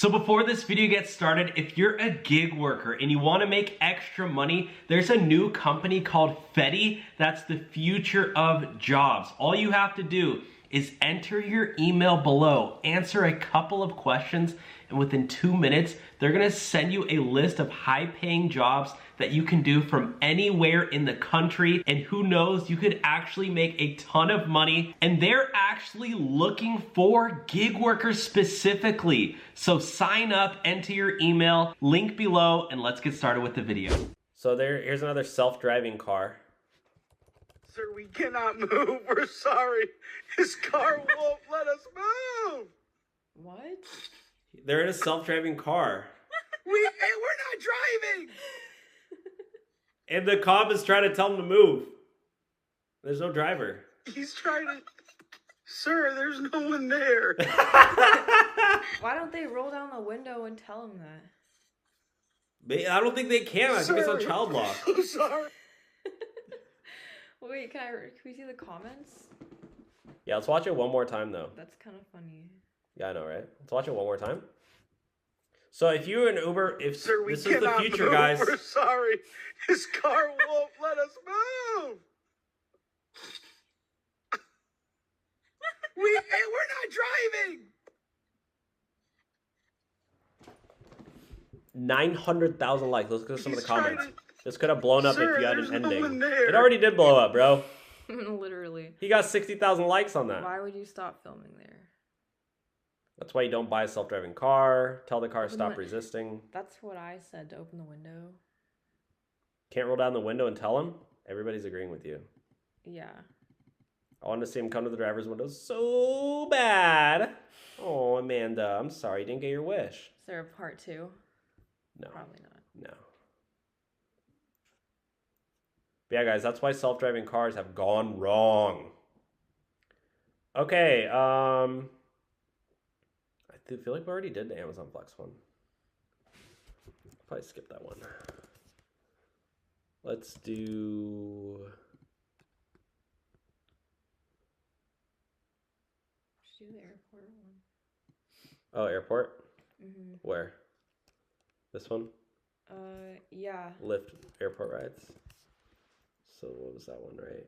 So before this video gets started, if you're a gig worker and you want to make extra money, there's a new company called Fetti that's the future of jobs. All you have to do is enter your email below, answer a couple of questions, and within 2 minutes, they're gonna send you a list of high-paying jobs that you can do from anywhere in the country. And who knows, you could actually make a ton of money. And they're actually looking for gig workers specifically. So sign up, enter your email, link below, and let's get started with the video. So here's another self-driving car. Sir, we cannot move. We're sorry. His car won't let us move. What? They're in a self-driving car. We're not driving. And the cop is trying to tell them to move. There's no driver. He's trying to... Sir, there's no one there. Why don't they roll down the window and tell him that? I don't think they can. I think it's on child lock. I'm sorry. Wait, can we see the comments? Yeah, let's watch it one more time, though. That's kind of funny. Yeah, I know, right? Let's watch it one more time. So if you're an Uber, Sir, this is the future, move. guys. We're sorry. His car won't let us move. We're not driving. 900,000 likes. Let's go to some of the comments. This could have blown up Sir, if you had there's an no ending. one there. It already did blow up, bro. Literally. He got 60,000 likes on that. Why would you stop filming there? That's why you don't buy a self-driving car. Tell the car to stop resisting. That's what I said, to open the window. Can't roll down the window and tell him? Everybody's agreeing with you. Yeah. I wanted to see him come to the driver's window so bad. Oh, Amanda, I'm sorry you didn't get your wish. Is there a part 2? No. Probably not. No. But yeah, guys, that's why self-driving cars have gone wrong. Okay, I feel like we already did the Amazon Flex one. Probably skip that one. Let's do... Just do the airport one. Oh, airport? Mm-hmm. Where? This one? Yeah. Lyft airport rides. So what was that one, right?